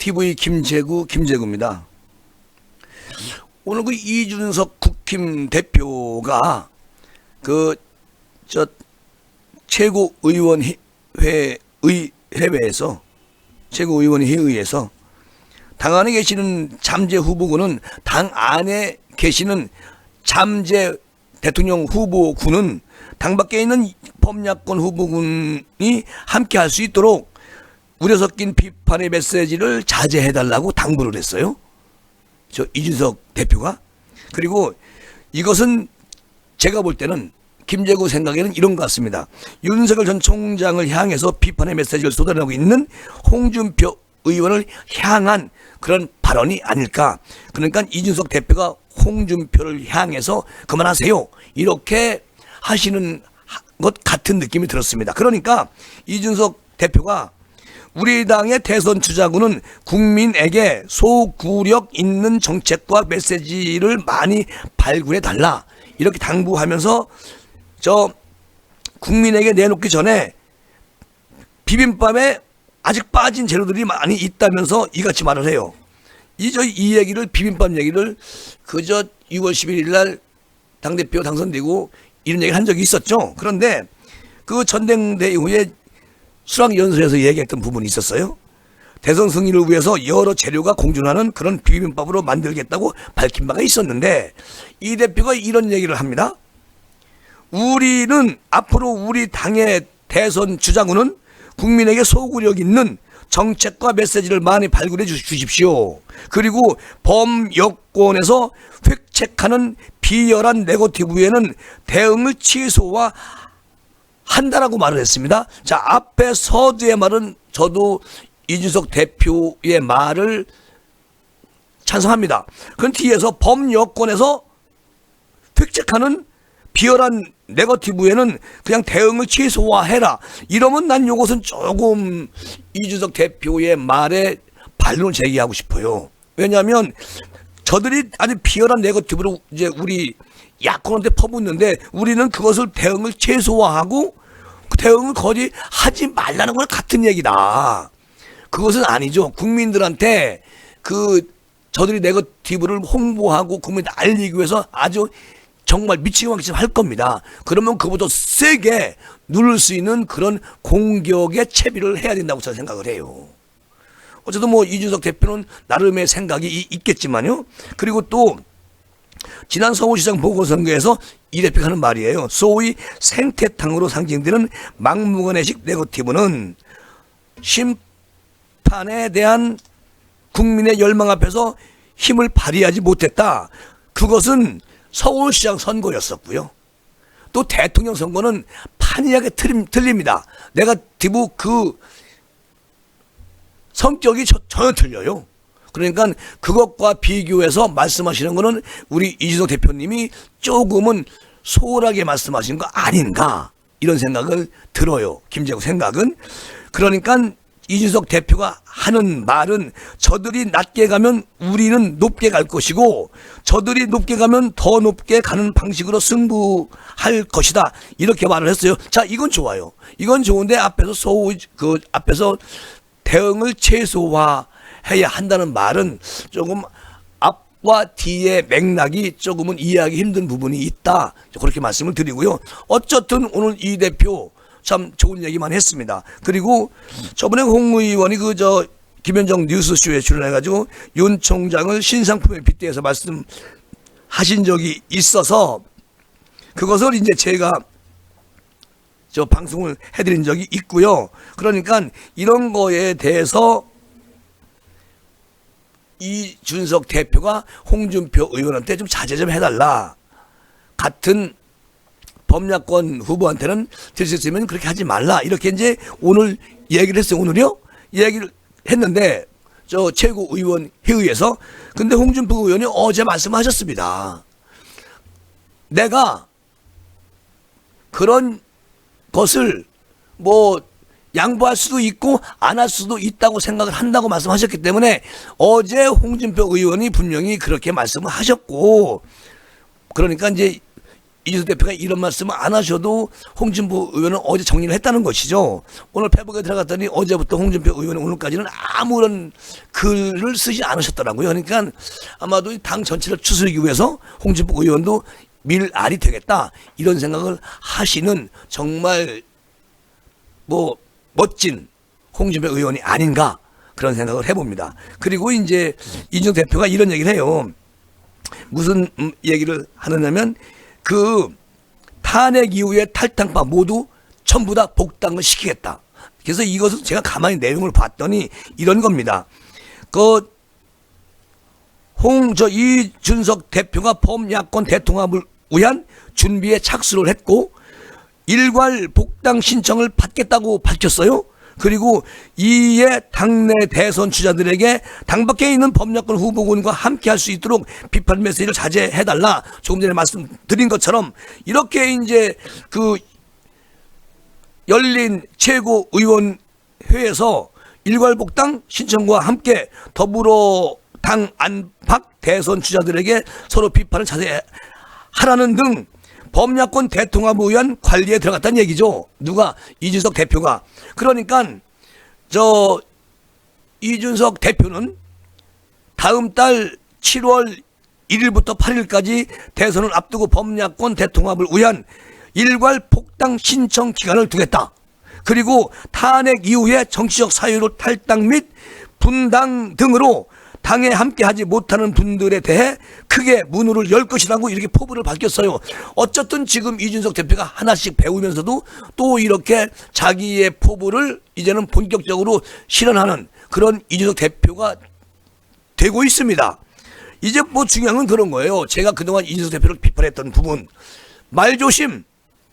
TV 김재구입니다. 오늘 그 이준석 국힘 대표가 최고위원회의에서 당 안에 계시는 잠재 후보군은 당 안에 계시는 잠재 대통령 후보군은 당 밖에 있는 범야권 후보군이 함께 할 수 있도록 우려 섞인 비판의 메시지를 자제해달라고 당부를 했어요. 저 이준석 대표가. 그리고 이것은 제가 볼 때는 김재구 생각에는 이런 것 같습니다. 윤석열 전 총장을 향해서 비판의 메시지를 쏟아내고 있는 홍준표 의원을 향한 그런 발언이 아닐까. 그러니까 이준석 대표가 홍준표를 향해서 그만하세요, 이렇게 하시는 것 같은 느낌이 들었습니다. 그러니까 이준석 대표가 우리 당의 대선 주자군은 국민에게 소구력 있는 정책과 메시지를 많이 발굴해달라, 이렇게 당부하면서 국민에게 내놓기 전에 비빔밥에 아직 빠진 재료들이 많이 있다면서 이같이 말을 해요. 이 얘기를, 비빔밥 얘기를 그저 6월 11일 날 당대표 당선되고 이런 얘기를 한 적이 있었죠. 그런데 그 전당대회 이후에 수락연설에서 얘기했던 부분이 있었어요. 대선 승리를 위해서 여러 재료가 공존하는 그런 비빔밥으로 만들겠다고 밝힌 바가 있었는데, 이 대표가 이런 얘기를 합니다. 우리는 앞으로 우리 당의 대선 주자군은 국민에게 소구력 있는 정책과 메시지를 많이 발굴해 주십시오. 그리고 범여권에서 획책하는 비열한 네거티브에는 대응을 취소화한다라고 말을 했습니다. 자, 앞에 서두의 말은 저도 이준석 대표의 말을 찬성합니다. 그런 뒤에서 범여권에서 획책하는 비열한 네거티브에는 그냥 대응을 최소화해라, 이러면 난 요것은 조금 이준석 대표의 말에 반론을 제기하고 싶어요. 왜냐하면 저들이 아주 비열한 네거티브로 이제 우리 야권한테 퍼붓는데 우리는 그것을 대응을 최소화하고 그 대응을 거의 하지 말라는 거랑 같은 얘기다. 그것은 아니죠. 국민들한테 저들이 네거티브를 홍보하고 국민한테 알리기 위해서 아주 정말 미치고 막히게 할 겁니다. 그러면 그보다 세게 누를 수 있는 그런 공격의 채비를 해야 된다고 저는 생각을 해요. 어쨌든 이준석 대표는 나름의 생각이 있겠지만요. 그리고 또 지난 서울시장 보궐선거에서 이 대표가 하는 말이에요. 소위 생태탕으로 상징되는 막무가내식 네거티브는 심판에 대한 국민의 열망 앞에서 힘을 발휘하지 못했다. 그것은 서울시장 선거였었고요. 또 대통령 선거는 판이하게 틀립니다. 네거티브 그 성격이 전혀 틀려요. 그러니까 그것과 비교해서 말씀하시는 거는 우리 이준석 대표님이 조금은 소홀하게 말씀하신 거 아닌가, 이런 생각을 들어요. 김재구 생각은. 그러니까 이준석 대표가 하는 말은 저들이 낮게 가면 우리는 높게 갈 것이고 저들이 높게 가면 더 높게 가는 방식으로 승부할 것이다, 이렇게 말을 했어요. 자, 이건 좋아요. 이건 좋은데 앞에서 대응을 최소화해야 한다는 말은 조금 앞과 뒤의 맥락이 조금은 이해하기 힘든 부분이 있다, 그렇게 말씀을 드리고요. 어쨌든 오늘 이 대표 참 좋은 얘기만 했습니다. 그리고 저번에 홍 의원이 김현정 뉴스쇼에 출연해가지고 윤 총장을 신상품에 빗대어서 말씀하신 적이 있어서 그것을 이제 제가 방송을 해드린 적이 있고요. 그러니까 이런 거에 대해서 이준석 대표가 홍준표 의원한테 좀 자제 좀 해달라. 같은 범야권 후보한테는 될 수 있으면 그렇게 하지 말라, 이렇게 이제 오늘 얘기를 했어요. 오늘요? 얘기를 했는데 최고위원 회의에서. 근데 홍준표 의원이 어제 말씀하셨습니다. 내가 그런 것을 양보할 수도 있고 안 할 수도 있다고 생각을 한다고 말씀하셨기 때문에 어제 홍준표 의원이 분명히 그렇게 말씀을 하셨고, 그러니까 이제 이준석 대표가 이런 말씀을 안 하셔도 홍준표 의원은 어제 정리를 했다는 것이죠. 오늘 페북에 들어갔더니 어제부터 홍준표 의원은 오늘까지는 아무런 글을 쓰지 않으셨더라고요. 그러니까 아마도 당 전체를 추스르기 위해서 홍준표 의원도 밀알이 되겠다 이런 생각을 하시는 정말 뭐 멋진 홍준표 의원이 아닌가 그런 생각을 해봅니다. 그리고 이제 이준석 대표가 이런 얘기를 해요. 무슨 얘기를 하느냐면 그 탄핵 이후에 탈당파 모두 전부 다 복당을 시키겠다. 그래서 이것을 제가 가만히 내용을 봤더니 이런 겁니다. 이준석 대표가 범야권 대통합을 위한 준비에 착수를 했고 일괄 복당 신청을 받겠다고 밝혔어요. 그리고 이에 당내 대선 주자들에게 당 밖에 있는 범야권 후보군과 함께 할 수 있도록 비판 메시지를 자제해달라. 조금 전에 말씀드린 것처럼 이렇게 이제 그 열린 최고의원회에서 일괄복당 신청과 함께 더불어 당 안팎 대선 주자들에게 서로 비판을 자제하라는 등 범야권 대통합을 위한 관리에 들어갔다는 얘기죠. 누가? 이준석 대표가. 그러니까 이준석 대표는 다음 달 7월 1일부터 8일까지 대선을 앞두고 범야권 대통합을 위한 일괄 복당 신청 기간을 두겠다. 그리고 탄핵 이후에 정치적 사유로 탈당 및 분당 등으로 당에 함께하지 못하는 분들에 대해 크게 문호를 열 것이라고 이렇게 포부를 밝혔어요. 어쨌든 지금 이준석 대표가 하나씩 배우면서도 또 이렇게 자기의 포부를 이제는 본격적으로 실현하는 그런 이준석 대표가 되고 있습니다. 이제 뭐 중요한 건 그런 거예요. 제가 그동안 이준석 대표를 비판했던 부분, 말조심,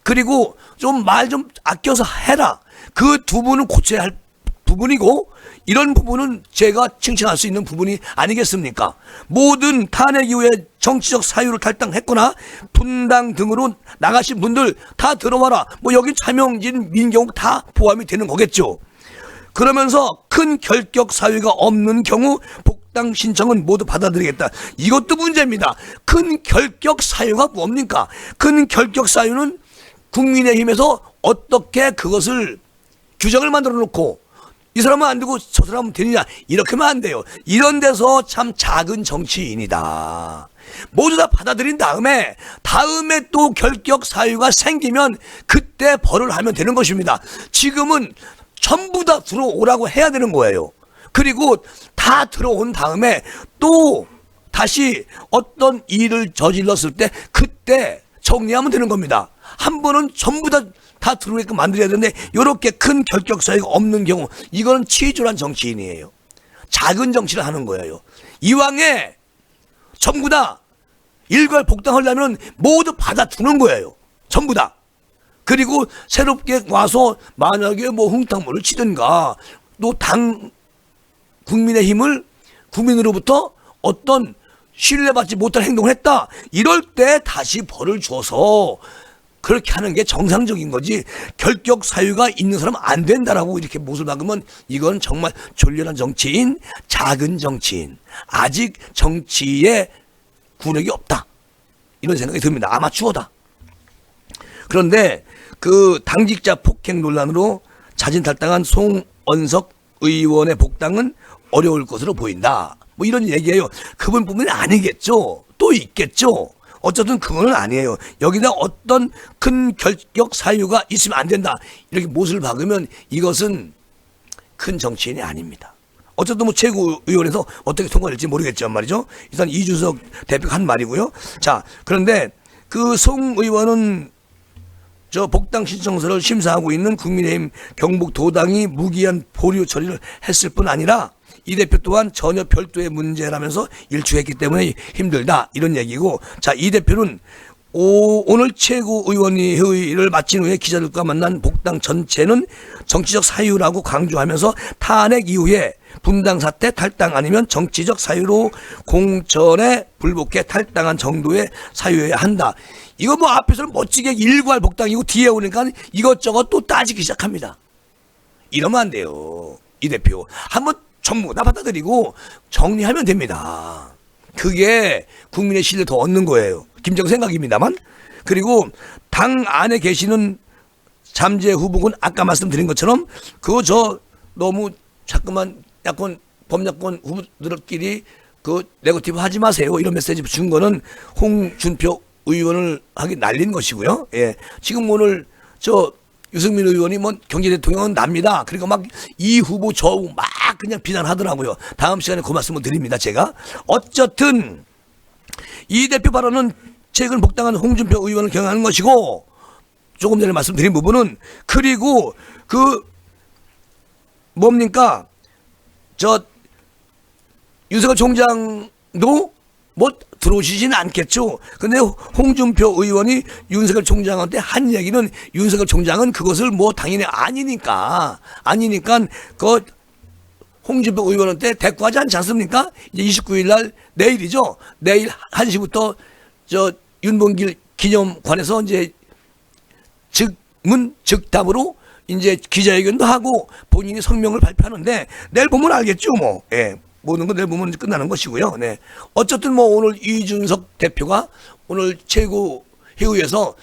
그리고 좀 말 좀 아껴서 해라. 그 두 분은 고쳐야 할 부분이고 이런 부분은 제가 칭찬할 수 있는 부분이 아니겠습니까? 모든 탄핵 이후에 정치적 사유로 탈당했거나 분당 등으로 나가신 분들 다 들어와라. 뭐 여기 차명진, 민경욱 다 포함이 되는 거겠죠. 그러면서 큰 결격 사유가 없는 경우 복당 신청은 모두 받아들이겠다. 이것도 문제입니다. 큰 결격 사유가 뭡니까? 큰 결격 사유는 국민의힘에서 어떻게 그것을 규정을 만들어 놓고 이 사람은 안 되고 저 사람은 되느냐 이렇게 하면 안 돼요. 이런 데서 참 작은 정치인이다. 모두 다 받아들인 다음에 또 결격 사유가 생기면 그때 벌을 하면 되는 것입니다. 지금은 전부 다 들어오라고 해야 되는 거예요. 그리고 다 들어온 다음에 또 다시 어떤 일을 저질렀을 때 그때 정리하면 되는 겁니다. 한 번은 전부 다 들어오게끔 만들어야 되는데 이렇게 큰 결격 사유가 없는 경우 이거는 치졸한 정치인이에요. 작은 정치를 하는 거예요. 이왕에 전부 다 일괄 복당하려면 모두 받아주는 거예요. 전부 다. 그리고 새롭게 와서 만약에 뭐 흥탕물을 치든가 또 당 국민의힘을 국민으로부터 어떤 신뢰받지 못할 행동을 했다. 이럴 때 다시 벌을 줘서 그렇게 하는 게 정상적인 거지 결격 사유가 있는 사람은 안 된다라고 이렇게 못을 박으면 이건 정말 졸렬한 정치인, 작은 정치인, 아직 정치에 구력이 없다 이런 생각이 듭니다. 아마추어다. 그런데 그 당직자 폭행 논란으로 자진 탈당한 송원석 의원의 복당은 어려울 것으로 보인다. 뭐 이런 얘기예요. 그분뿐만이 아니겠죠. 또 있겠죠. 어쨌든 그거는 아니에요. 여기다 어떤 큰 결격 사유가 있으면 안 된다. 이렇게 못을 박으면 이것은 큰 정치인이 아닙니다. 어쨌든 뭐 최고위원회에서 어떻게 통과될지 모르겠지만 말이죠. 일단 이준석 대표가 한 말이고요. 자, 그런데 그 송 의원은 저 복당 신청서를 심사하고 있는 국민의힘 경북도당이 무기한 보류 처리를 했을 뿐 아니라 이 대표 또한 전혀 별도의 문제라면서 일축했기 때문에 힘들다 이런 얘기고, 자, 이 대표는 오늘 최고의원회의를 마친 후에 기자들과 만난 복당 전체는 정치적 사유라고 강조하면서 탄핵 이후에 분당 사태 탈당 아니면 정치적 사유로 공천에 불복해 탈당한 정도의 사유여야 한다. 이거 뭐 앞에서는 멋지게 일괄 복당이고 뒤에 오니까 이것저것 또 따지기 시작합니다. 이러면 안 돼요. 이 대표 한번 전부 다 받아들이고 정리하면 됩니다. 그게 국민의 신뢰 더 얻는 거예요. 김정 생각입니다만. 그리고 당 안에 계시는 잠재 후보군 아까 말씀드린 것처럼 그거 저 너무 자꾸만 야권 범야권 후보들끼리 그 네거티브 하지 마세요. 이런 메시지 준 거는 홍준표 의원을 하기 날린 것이고요. 예. 지금 오늘 저 유승민 의원이 뭐 경제대통령은 납니다. 그리고 막 이 후보 저 후보 막 그냥 비난하더라고요. 다음 시간에 그 말씀을 드립니다. 제가. 어쨌든 이 대표 발언은 최근 복당한 홍준표 의원을 경향하는 것이고 조금 전에 말씀드린 부분은 그리고 그 뭡니까 저 윤석열 총장도 뭐 들어오시지는 않겠죠. 근데 홍준표 의원이 윤석열 총장한테 한 얘기는 윤석열 총장은 그것을 뭐 당연히 아니니까 그 홍준표 의원한테 대꾸하지 않지 않습니까? 이제 29일 날 내일이죠. 내일 1시부터 저 윤봉길 기념관에서 이제 즉문 즉답으로 이제 기자회견도 하고 본인이 성명을 발표하는데 내일 보면 알겠죠, 뭐. 예. 모든 건 내일 보면 끝나는 것이고요. 네. 어쨌든 뭐 오늘 이준석 대표가 오늘 최고회의에서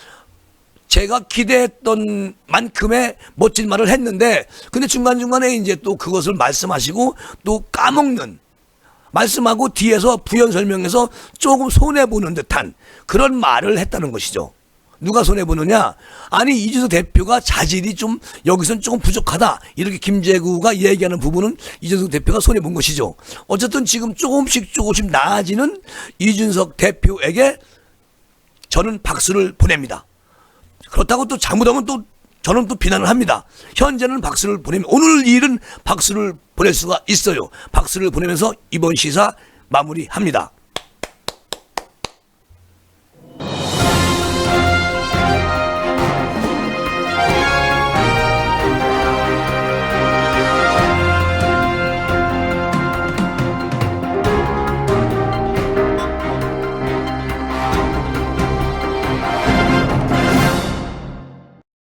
제가 기대했던 만큼의 멋진 말을 했는데 근데 중간중간에 이제 또 그것을 말씀하시고 또 까먹는 말씀하고 뒤에서 부연 설명해서 조금 손해보는 듯한 그런 말을 했다는 것이죠. 누가 손해보느냐? 아니 이준석 대표가 자질이 좀 여기서는 조금 부족하다 이렇게 김재구가 얘기하는 부분은 이준석 대표가 손해본 것이죠. 어쨌든 지금 조금씩 나아지는 이준석 대표에게 저는 박수를 보냅니다. 그렇다고 또 잘못하면 또 저는 또 비난을 합니다. 현재는 박수를 보내면 오늘 일은 박수를 보낼 수가 있어요. 박수를 보내면서 이번 시사 마무리합니다.